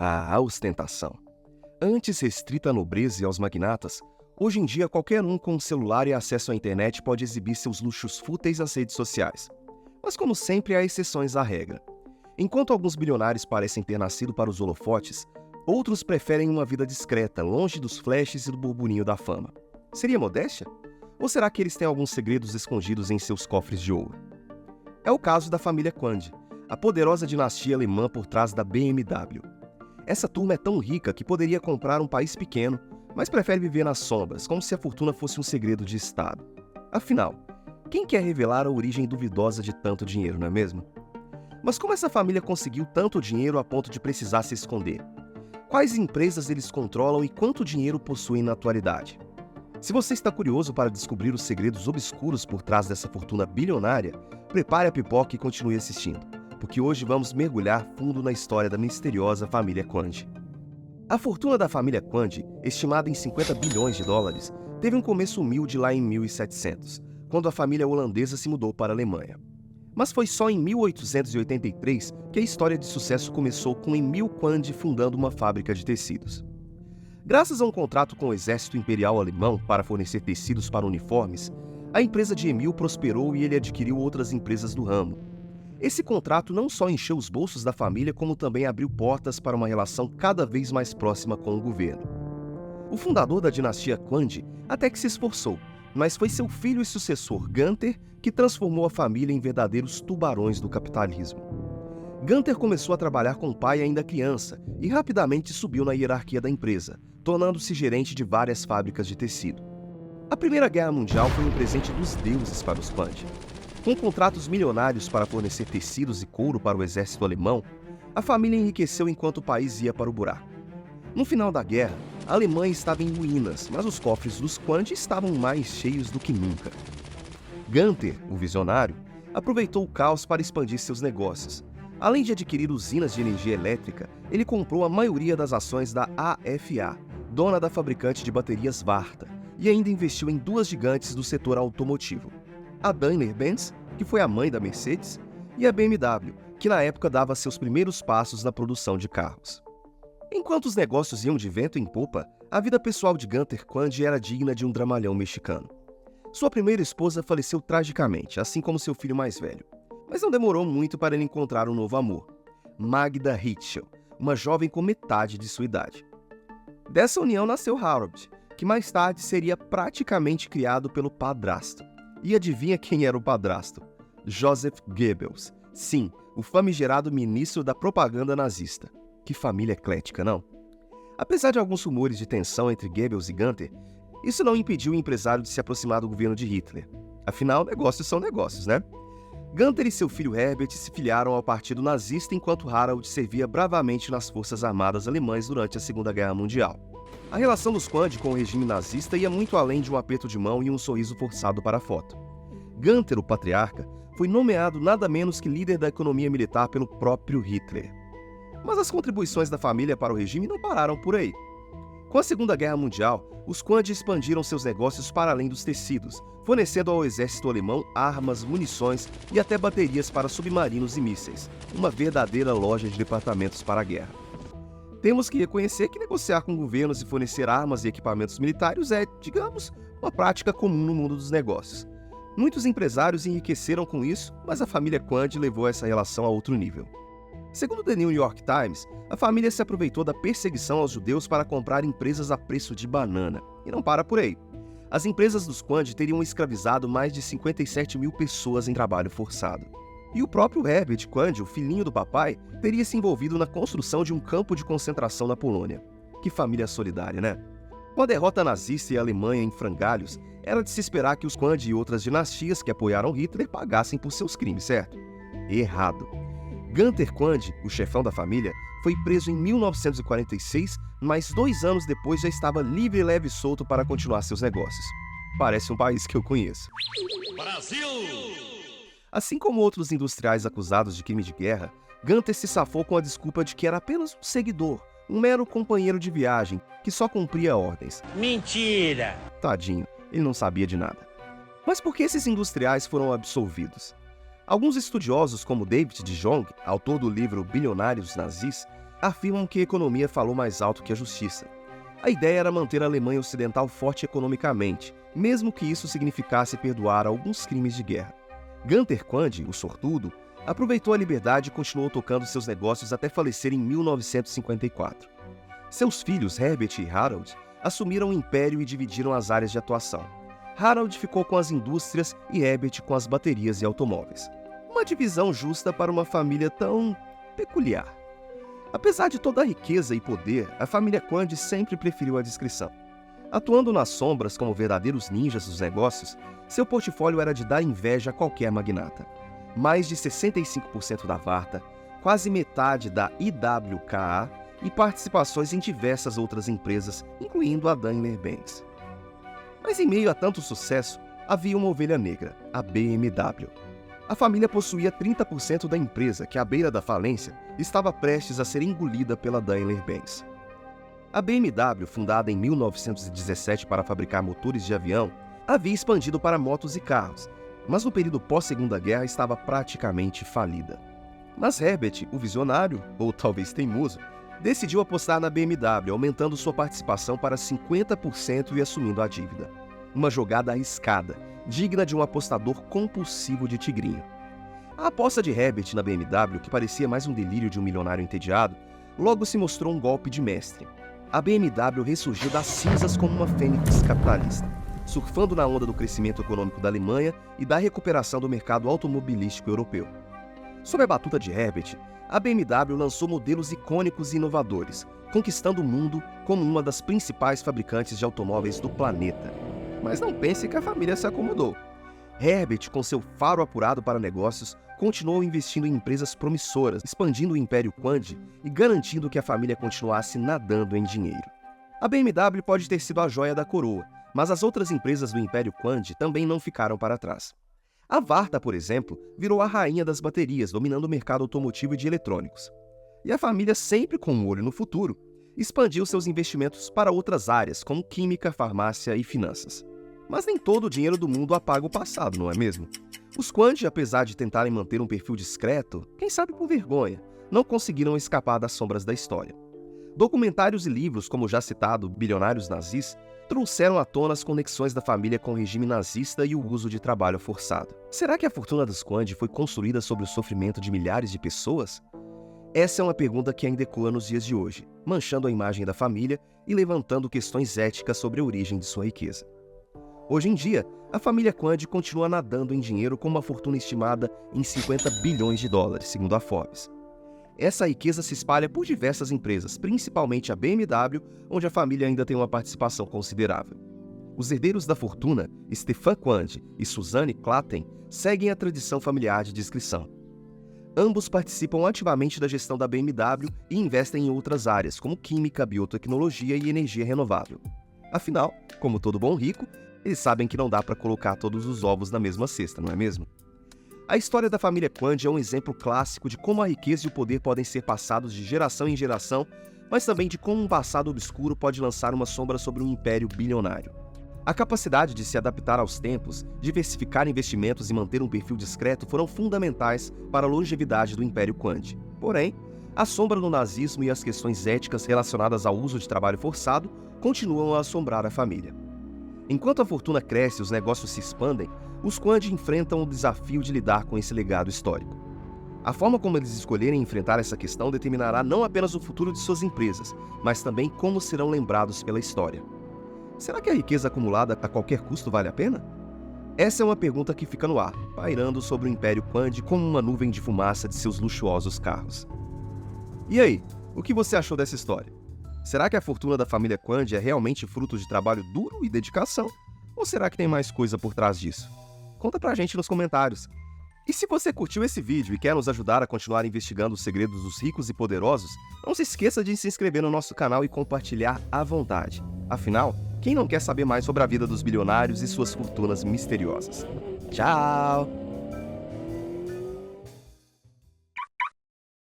A ostentação. Antes restrita à nobreza e aos magnatas, hoje em dia qualquer um com um celular e acesso à internet pode exibir seus luxos fúteis nas redes sociais. Mas como sempre, há exceções à regra. Enquanto alguns bilionários parecem ter nascido para os holofotes, outros preferem uma vida discreta, longe dos flashes e do burburinho da fama. Seria modéstia? Ou será que eles têm alguns segredos escondidos em seus cofres de ouro? É o caso da família Quandt, a poderosa dinastia alemã por trás da BMW. Essa turma é tão rica que poderia comprar um país pequeno, mas prefere viver nas sombras, como se a fortuna fosse um segredo de Estado. Afinal, quem quer revelar a origem duvidosa de tanto dinheiro, não é mesmo? Mas como essa família conseguiu tanto dinheiro a ponto de precisar se esconder? Quais empresas eles controlam e quanto dinheiro possuem na atualidade? Se você está curioso para descobrir os segredos obscuros por trás dessa fortuna bilionária, prepare a pipoca e continue assistindo, porque hoje vamos mergulhar fundo na história da misteriosa família Quandt. A fortuna da família Quandt, estimada em 50 bilhões de dólares, teve um começo humilde lá em 1700, quando a família holandesa se mudou para a Alemanha. Mas foi só em 1883 que a história de sucesso começou com Emil Quandt fundando uma fábrica de tecidos. Graças a um contrato com o exército imperial alemão para fornecer tecidos para uniformes, a empresa de Emil prosperou e ele adquiriu outras empresas do ramo. Esse contrato não só encheu os bolsos da família, como também abriu portas para uma relação cada vez mais próxima com o governo. O fundador da dinastia Quandt até que se esforçou, mas foi seu filho e sucessor, Gunther, que transformou a família em verdadeiros tubarões do capitalismo. Gunther começou a trabalhar com o pai ainda criança e rapidamente subiu na hierarquia da empresa, tornando-se gerente de várias fábricas de tecido. A Primeira Guerra Mundial foi um presente dos deuses para os Quandt. Com contratos milionários para fornecer tecidos e couro para o exército alemão, a família enriqueceu enquanto o país ia para o buraco. No final da guerra, a Alemanha estava em ruínas, mas os cofres dos Quandt estavam mais cheios do que nunca. Gunther, o visionário, aproveitou o caos para expandir seus negócios. Além de adquirir usinas de energia elétrica, ele comprou a maioria das ações da AFA, dona da fabricante de baterias Varta, e ainda investiu em duas gigantes do setor automotivo: a Daimler-Benz, que foi a mãe da Mercedes, e a BMW, que na época dava seus primeiros passos na produção de carros. Enquanto os negócios iam de vento em popa, a vida pessoal de Gunther Quandt era digna de um dramalhão mexicano. Sua primeira esposa faleceu tragicamente, assim como seu filho mais velho. Mas não demorou muito para ele encontrar um novo amor: Magda Ritschl, uma jovem com metade de sua idade. Dessa união nasceu Harold, que mais tarde seria praticamente criado pelo padrasto. E adivinha quem era o padrasto? Joseph Goebbels. Sim, o famigerado ministro da propaganda nazista. Que família eclética, não? Apesar de alguns rumores de tensão entre Goebbels e Gunther, isso não impediu o empresário de se aproximar do governo de Hitler. Afinal, negócios são negócios, né? Gunther e seu filho Herbert se filiaram ao partido nazista enquanto Harald servia bravamente nas forças armadas alemãs durante a Segunda Guerra Mundial. A relação dos Quandt com o regime nazista ia muito além de um aperto de mão e um sorriso forçado para a foto. Gunther, o patriarca, foi nomeado nada menos que líder da economia militar pelo próprio Hitler. Mas as contribuições da família para o regime não pararam por aí. Com a Segunda Guerra Mundial, os Quandt expandiram seus negócios para além dos tecidos, fornecendo ao exército alemão armas, munições e até baterias para submarinos e mísseis, uma verdadeira loja de departamentos para a guerra. Temos que reconhecer que negociar com governos e fornecer armas e equipamentos militares é, digamos, uma prática comum no mundo dos negócios. Muitos empresários enriqueceram com isso, mas a família Quandt levou essa relação a outro nível. Segundo The New York Times, a família se aproveitou da perseguição aos judeus para comprar empresas a preço de banana. E não para por aí. As empresas dos Quandt teriam escravizado mais de 57 mil pessoas em trabalho forçado. E o próprio Herbert Quandt, o filhinho do papai, teria se envolvido na construção de um campo de concentração na Polônia. Que família solidária, né? Com a derrota nazista e a Alemanha em frangalhos, era de se esperar que os Quandt e outras dinastias que apoiaram Hitler pagassem por seus crimes, certo? Errado. Gunther Quandt, o chefão da família, foi preso em 1946, mas 2 anos depois já estava livre, leve e solto para continuar seus negócios. Parece um país que eu conheço. Brasil! Assim como outros industriais acusados de crime de guerra, Gunther se safou com a desculpa de que era apenas um seguidor, um mero companheiro de viagem, que só cumpria ordens. Mentira! Tadinho, ele não sabia de nada. Mas por que esses industriais foram absolvidos? Alguns estudiosos, como David de Jong, autor do livro Bilionários Nazis, afirmam que a economia falou mais alto que a justiça. A ideia era manter a Alemanha Ocidental forte economicamente, mesmo que isso significasse perdoar alguns crimes de guerra. Günther Quandt, o sortudo, aproveitou a liberdade e continuou tocando seus negócios até falecer em 1954. Seus filhos, Herbert e Harald, assumiram o império e dividiram as áreas de atuação. Harald ficou com as indústrias e Herbert com as baterias e automóveis. Uma divisão justa para uma família tão peculiar. Apesar de toda a riqueza e poder, a família Quandt sempre preferiu a discrição. Atuando nas sombras como verdadeiros ninjas dos negócios, seu portfólio era de dar inveja a qualquer magnata. Mais de 65% da Varta, quase metade da IWKA e participações em diversas outras empresas, incluindo a Daimler-Benz. Mas em meio a tanto sucesso, havia uma ovelha negra, a BMW. A família possuía 30% da empresa, que à beira da falência, estava prestes a ser engolida pela Daimler-Benz. A BMW, fundada em 1917 para fabricar motores de avião, havia expandido para motos e carros, mas no período pós-Segunda Guerra estava praticamente falida. Mas Herbert, o visionário, ou talvez teimoso, decidiu apostar na BMW, aumentando sua participação para 50% e assumindo a dívida. Uma jogada arriscada, digna de um apostador compulsivo de tigrinho. A aposta de Herbert na BMW, que parecia mais um delírio de um milionário entediado, logo se mostrou um golpe de mestre. A BMW ressurgiu das cinzas como uma fênix capitalista, surfando na onda do crescimento econômico da Alemanha e da recuperação do mercado automobilístico europeu. Sob a batuta de Herbert, a BMW lançou modelos icônicos e inovadores, conquistando o mundo como uma das principais fabricantes de automóveis do planeta. Mas não pense que a família se acomodou. Herbert, com seu faro apurado para negócios, continuou investindo em empresas promissoras, expandindo o Império Quandt e garantindo que a família continuasse nadando em dinheiro. A BMW pode ter sido a joia da coroa, mas as outras empresas do Império Quandt também não ficaram para trás. A Varta, por exemplo, virou a rainha das baterias, dominando o mercado automotivo e de eletrônicos. E a família, sempre com um olho no futuro, expandiu seus investimentos para outras áreas, como química, farmácia e finanças. Mas nem todo o dinheiro do mundo apaga o passado, não é mesmo? Os Quandt, apesar de tentarem manter um perfil discreto, quem sabe por vergonha, não conseguiram escapar das sombras da história. Documentários e livros, como já citado Bilionários Nazis, trouxeram à tona as conexões da família com o regime nazista e o uso de trabalho forçado. Será que a fortuna dos Quandt foi construída sobre o sofrimento de milhares de pessoas? Essa é uma pergunta que ainda ecoa nos dias de hoje, manchando a imagem da família e levantando questões éticas sobre a origem de sua riqueza. Hoje em dia, a família Quandt continua nadando em dinheiro com uma fortuna estimada em 50 bilhões de dólares, segundo a Forbes. Essa riqueza se espalha por diversas empresas, principalmente a BMW, onde a família ainda tem uma participação considerável. Os herdeiros da fortuna, Stefan Quandt e Suzanne Klatten, seguem a tradição familiar de discrição. Ambos participam ativamente da gestão da BMW e investem em outras áreas, como química, biotecnologia e energia renovável. Afinal, como todo bom rico, eles sabem que não dá para colocar todos os ovos na mesma cesta, não é mesmo? A história da família Quandt é um exemplo clássico de como a riqueza e o poder podem ser passados de geração em geração, mas também de como um passado obscuro pode lançar uma sombra sobre um império bilionário. A capacidade de se adaptar aos tempos, diversificar investimentos e manter um perfil discreto foram fundamentais para a longevidade do Império Quandt. Porém, a sombra do nazismo e as questões éticas relacionadas ao uso de trabalho forçado continuam a assombrar a família. Enquanto a fortuna cresce e os negócios se expandem, os Quandt enfrentam o desafio de lidar com esse legado histórico. A forma como eles escolherem enfrentar essa questão determinará não apenas o futuro de suas empresas, mas também como serão lembrados pela história. Será que a riqueza acumulada a qualquer custo vale a pena? Essa é uma pergunta que fica no ar, pairando sobre o Império Quandt como uma nuvem de fumaça de seus luxuosos carros. E aí, o que você achou dessa história? Será que a fortuna da família Quandt é realmente fruto de trabalho duro e dedicação? Ou será que tem mais coisa por trás disso? Conta pra gente nos comentários. E se você curtiu esse vídeo e quer nos ajudar a continuar investigando os segredos dos ricos e poderosos, não se esqueça de se inscrever no nosso canal e compartilhar à vontade. Afinal, quem não quer saber mais sobre a vida dos bilionários e suas fortunas misteriosas? Tchau!